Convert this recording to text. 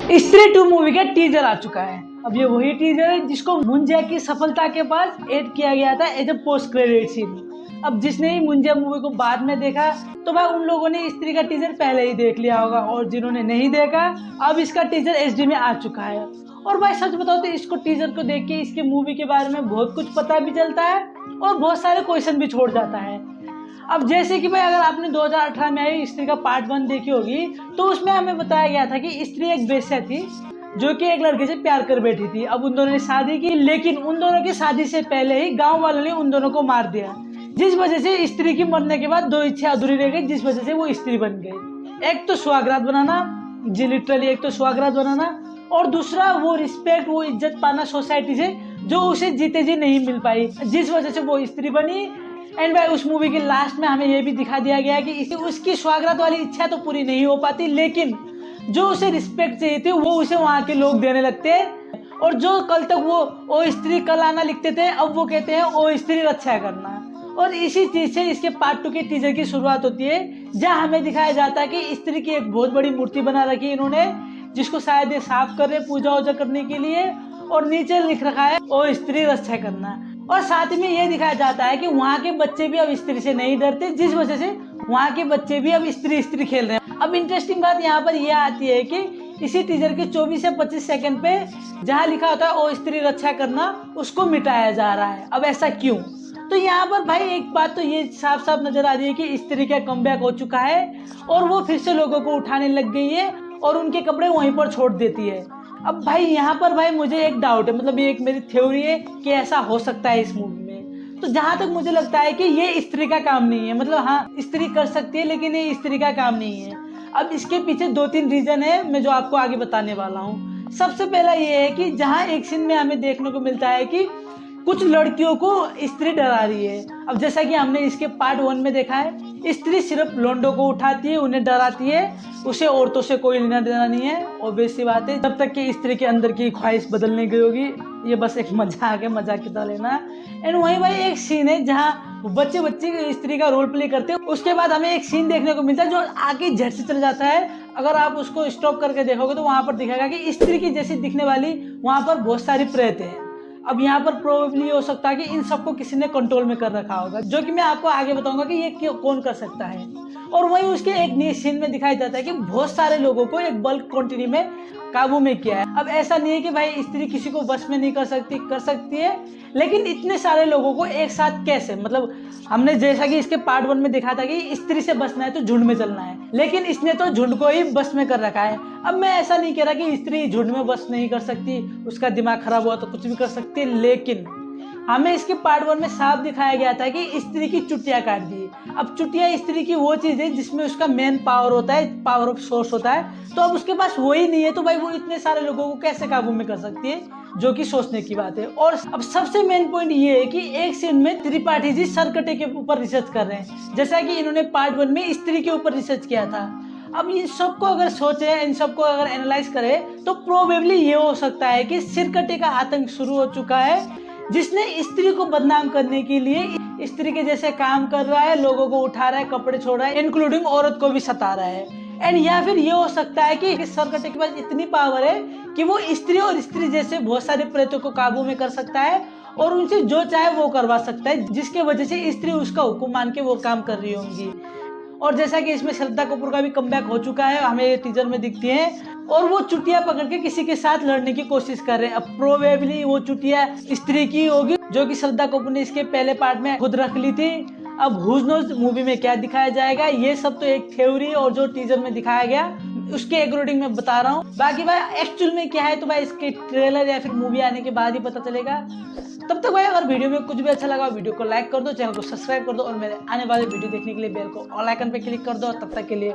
स्त्री 2 मूवी का टीजर आ चुका है। अब ये वही टीजर है जिसको मुंजा की सफलता के बाद ऐड किया गया था as a post credit scene. अब जिसने ही मुंजा मूवी को बाद में देखा तो भाई उन लोगों ने स्त्री का टीजर पहले ही देख लिया होगा, और जिन्होंने नहीं देखा अब इसका टीजर एचडी में आ चुका है। और भाई सच बताओ तो इसको टीजर को देख के इसके मूवी के बारे में बहुत कुछ पता भी चलता है और बहुत सारे क्वेश्चन भी छोड़ जाता है। अब जैसे कि भाई अगर आपने 2018 में आई स्त्री का पार्ट 1 देखी होगी तो उसमें हमें बताया गया था कि स्त्री एक वेश्या थी जो कि एक लड़के से प्यार कर बैठी थी। अब उन दोनों ने शादी की, लेकिन उन दोनों की शादी से पहले ही गांव वालों ने उन दोनों को मार दिया, जिस वजह से स्त्री की मरने के बाद 2 इच्छा अधूरी रह गई, जिस वजह से वो स्त्री बन गई। एक तो सुहागरात बनाना, जी लिटरली एक तो सुहागरात बनाना, और दूसरा वो रिस्पेक्ट, वो इज्जत पाना सोसाइटी से जो उसे जीते जी नहीं मिल पाई, जिस वजह से वो स्त्री बनी। एंड भाई उस मूवी के लास्ट में हमें ये भी दिखा दिया गया कि उसकी स्वागत वाली इच्छा तो पूरी नहीं हो पाती, लेकिन जो उसे रिस्पेक्ट चाहिए थी वो उसे वहाँ के लोग देने लगते हैं। और जो कल तक वो ओ स्त्री कल आना लिखते थे, अब वो कहते हैं ओ स्त्री रक्षा करना। और इसी चीज से इसके पार्ट 2 के टीजर की शुरुआत होती है, जहाँ हमें दिखाया जाता है कि स्त्री की एक बहुत बड़ी मूर्ति बना रखी है इन्होंने, जिसको शायद ये साफ कर रहे पूजा वूजा करने के लिए, और नीचे लिख रखा है ओ स्त्री रक्षा करना। और साथ में ये दिखाया जाता है कि वहाँ के बच्चे भी अब स्त्री से नहीं डरते, जिस वजह से वहाँ के बच्चे भी अब स्त्री स्त्री खेल रहे हैं। अब इंटरेस्टिंग बात यहाँ पर यह आती है कि इसी टीजर के 24 से 25 सेकंड पे जहाँ लिखा होता है ओ स्त्री रक्षा करना, उसको मिटाया जा रहा है। अब ऐसा क्यों? तो यहाँ पर भाई एक बात तो ये साफ साफ नजर आ रही है कि स्त्री का कमबैक हो चुका है और वो फिर से लोगों को उठाने लग गई है और उनके कपड़े वहीं पर छोड़ देती है। अब भाई यहाँ पर भाई मुझे एक डाउट है, मतलब ये एक मेरी थ्योरी है कि ऐसा हो सकता है इस मूवी में। तो जहां तक मुझे लगता है कि ये स्त्री का काम नहीं है, मतलब हाँ स्त्री कर सकती है लेकिन ये स्त्री का काम नहीं है। अब इसके पीछे 2-3 रीजन है मैं जो आपको आगे बताने वाला हूँ। सबसे पहला ये है कि जहाँ एक सीन में हमें देखने को मिलता है कि कुछ लड़कियों को स्त्री डरा रही है। अब जैसा कि हमने इसके पार्ट 1 में देखा है, स्त्री सिर्फ लोंडो को उठाती है, उन्हें डराती है, उसे औरतों से कोई लेना देना नहीं है। ऑब्वियस सी बात है, जब तक कि स्त्री के अंदर की ख्वाहिश बदल नहीं गई होगी। ये बस एक मजाक है, मजाक की तरह लेना। एंड वहीं भाई एक सीन है जहाँ बच्चे बच्चे स्त्री का रोल प्ले करते हैं। उसके बाद हमें एक सीन देखने को मिलता है जो आगे झट से चल जाता है। अगर आप उसको स्टॉप करके देखोगे तो वहां पर दिखेगा कि स्त्री की जैसी दिखने वाली वहां पर बहुत सारी प्रेत है। अब यहाँ पर प्रोबेबली हो सकता है कि इन सबको किसी ने कंट्रोल में कर रखा होगा, जो कि मैं आपको आगे बताऊंगा कि ये कौन कर सकता है। और वहीं उसके एक सीन में दिखाई जाता है कि बहुत सारे लोगों को एक बल्क क्वांटिटी में काबू में किया है। अब ऐसा नहीं है कि भाई स्त्री किसी को बस में नहीं कर सकती है, लेकिन इतने सारे लोगों को एक साथ कैसे, मतलब हमने जैसा कि इसके पार्ट 1 में देखा था कि स्त्री से बचना है तो झुंड में चलना है, लेकिन इसने तो झुंड को ही बस में कर रखा है। अब मैं ऐसा नहीं कह रहा कि स्त्री झुंड में बस नहीं कर सकती, उसका दिमाग खराब हुआ तो कुछ भी कर सकती, लेकिन हमें इसके पार्ट 1 में साफ दिखाया गया था कि स्त्री की चुटिया काट दी। अब चुटिया स्त्री की वो चीज है जिसमें उसका मेन पावर होता है, पावर ऑफ सोर्स होता है, तो अब उसके पास वही नहीं है, तो भाई वो इतने सारे लोगों को कैसे काबू में कर सकती है, जो कि सोचने की बात है। और अब सबसे मेन पॉइंट ये है कि एक सीन में त्रिपाठी जी सरकटे के ऊपर रिसर्च कर रहे हैं, जैसा कि इन्होंने पार्ट 1 में स्त्री के ऊपर रिसर्च किया था। अब इन सबको अगर सोचे, इन सबको अगर एनालाइज करे तो प्रोबेबली ये हो सकता है कि सिरकटे का आतंक शुरू हो चुका है, जिसने स्त्री को बदनाम करने के लिए स्त्री के जैसे काम कर रहा है, लोगों को उठा रहा है, कपड़े छोड़ रहा है, इंक्लूडिंग औरत को भी सता रहा है। एंड या फिर ये हो सकता है कि सरकटे के पास इतनी पावर है कि वो स्त्री और स्त्री जैसे बहुत सारे प्रेतों को काबू में कर सकता है और उनसे जो चाहे वो करवा सकता है, जिसके वजह से स्त्री उसका हुक्म मान के वो काम कर रही होंगी। और जैसा कि इसमें श्रद्धा कपूर का भी कमबैक हो चुका है, हमें ये टीजर में दिखती है, और वो चुटिया पकड़ के किसी के साथ लड़ने की कोशिश कर रहे हैं। अब प्रोबेबली वो चुटिया स्त्री की होगी, जो कि श्रद्धा कपूर ने इसके पहले पार्ट में खुद रख ली थी। अब हुज नोज मूवी में क्या दिखाया जाएगा, ये सब तो एक थ्योरी और जो टीजर में दिखाया गया उसके अकॉर्डिंग मैं बता रहा हूँ। बाकी भाई एक्चुअल में क्या है तो भाई इसके ट्रेलर या फिर मूवी आने के बाद ही पता चलेगा। तब तक भाई अगर वीडियो में कुछ भी अच्छा लगा वीडियो को लाइक कर दो, चैनल को सब्सक्राइब कर दो, और मेरे आने वाले वीडियो देखने के लिए बेल को ऑल आइकन पे क्लिक कर दो। तब तक के लिए